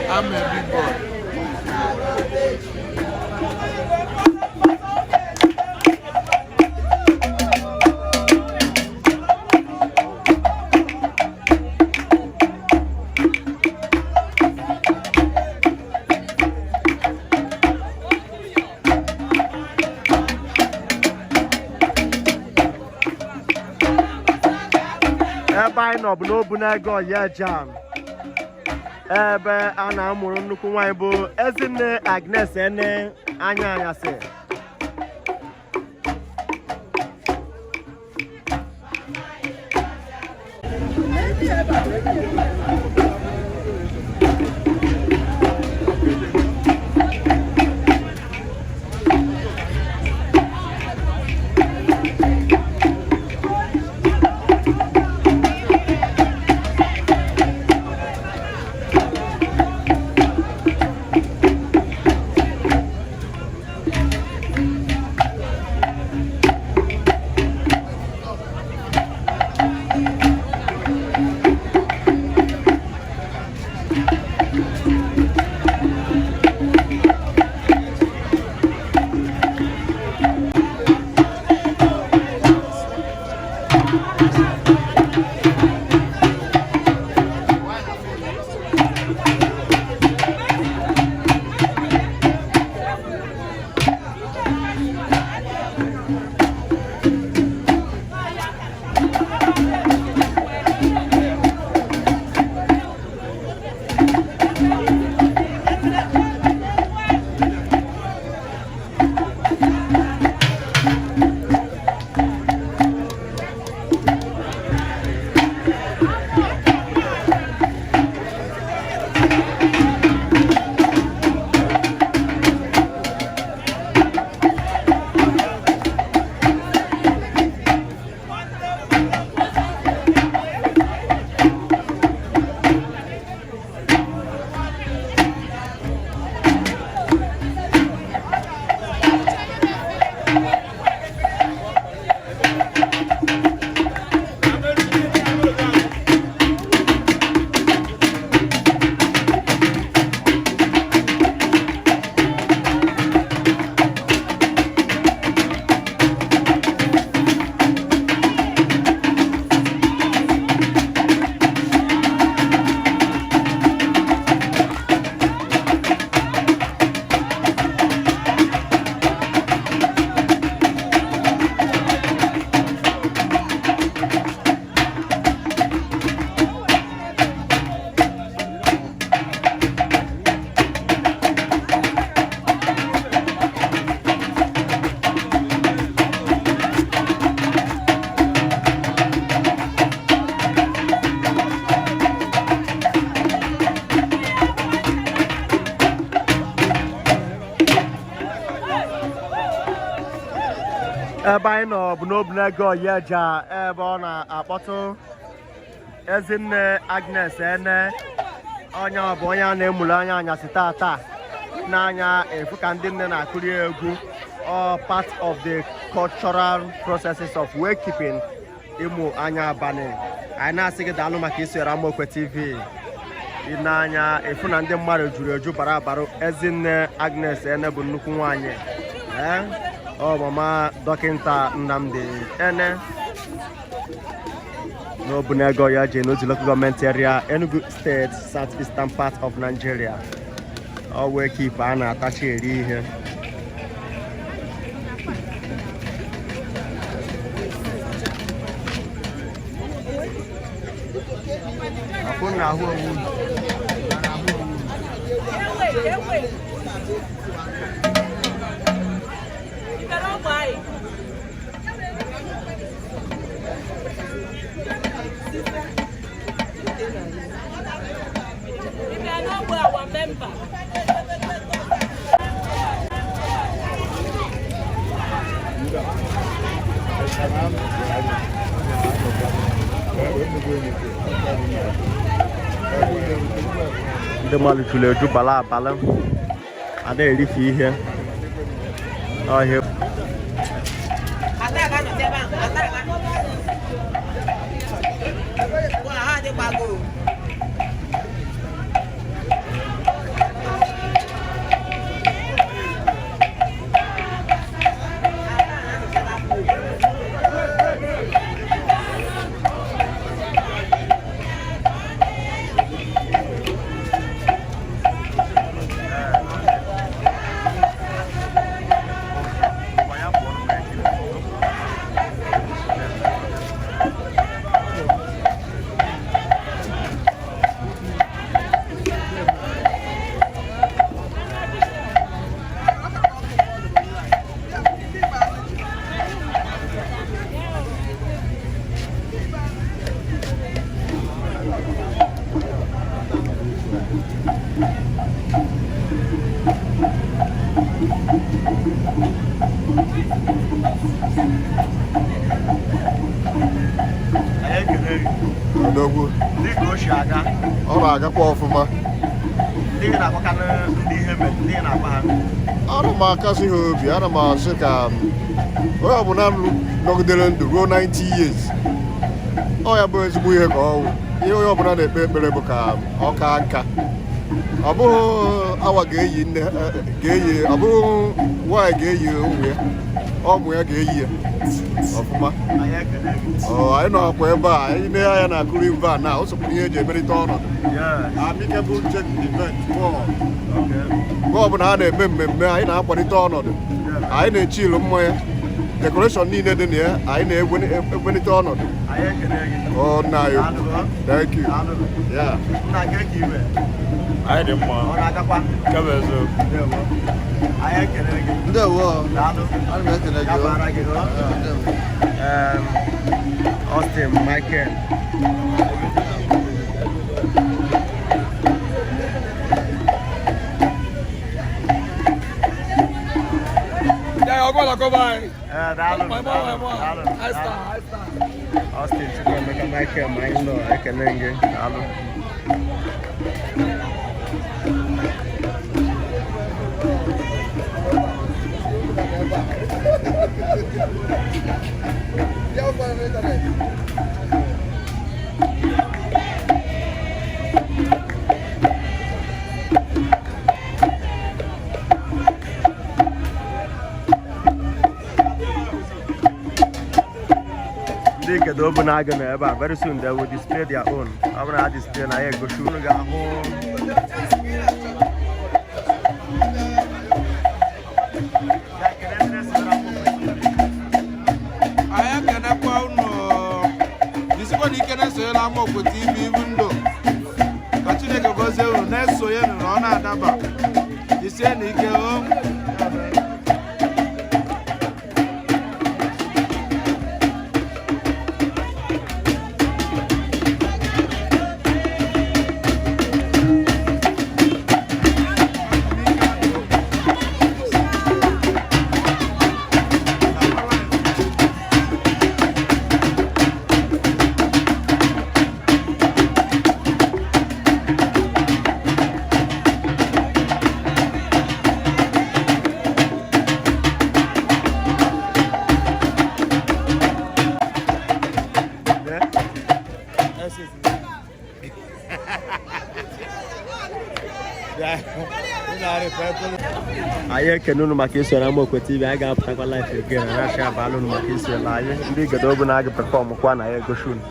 I'm a big boy. Everybody know Obinagu yeah jam. Ebe a na-amụrụ nnukwu nwanyị bụ Ezinne Agnes Eneh anyasị. ebe anyị nọ bụ n'Obinagu Oyeja ebe ọ na-akpọtụ Ezinne Agnes Eneh onye ọ bụ onye a na-emuli anya anyasị tata n'anya efu ka ndị nne na-akụri egwu all part of the cultural processes of wakekeeping ịmụ anya abalị. Anyị na-asị gị daalụ maka isonyere Amaokwe TV n'anya efu na ndị mmadụ juru eju bara abarụ. Ezinne Agnes Eneh bụ nnukwu nwanyị mama dọkịta Nnamdi Eneh n'Obinagu Oyeja n'otu local government area Enugu State, southeastern part of Nigeria. Ọ wee keep a na-atachi eri ihe. Akwụ na ahụ owu. Ndị mmadụ chụrụ eju bala abala a na-erife ihe ọhịa. Ọ na-agakwa ọfụma. Ndị na-akpakana ndị ihe mere, ndị na-akpa ha. Ana m akasị ha obi, ana m asị ka onye ọbụla nọgidere ndụ ruo 90 years. Ọ ya bụ ezigbo ihe ka ọ wụ. Ihe onye ọbụla na-ekpe ekpere bụ ka ọ kaa nka. Ọ bụghị awa ga-eyi, ọ bụghị nwaanyị ga-eyi ụmụ ya, ụmụ ya ga-eyi ya ọfụma. Anyị nọkwa ebe a, anyị na ya na-akụrụ mba a na o sokwa ihe eji emerịta ọnọdụ. Amicable check event mgbe ọbụla a na-eme mmemme anyị na-akwalite ọnọdụ, anyị na-echi ilu mmanya, dekoreshọn niile dị na ya anyị na-egwenite ọnọdụ. Nna ya, thank you. Anyị dị mma. Kebe eziokwu. Ndewo. Ana m ekele gị. Austin Michael. Austin Chukwuemeka Michael ma anyị nọ ekele gị. Daalụ. Ndị kedu Obinagu na ebe a, very soon they will display their own. Ọ bụrụ na ha display na ya egosi unu ga-ahụ TV window. Ka Chineke gozie unu na-esonye na ọ na-adaba. Jisie na ike o. anyị ekene unu maka iso na Amaokwe TV. Anyị ga-apụtakwa live again na achị abalị unu maka iso na anyị. Ndị Igede Obinagu perform kwa na ya egosi unu.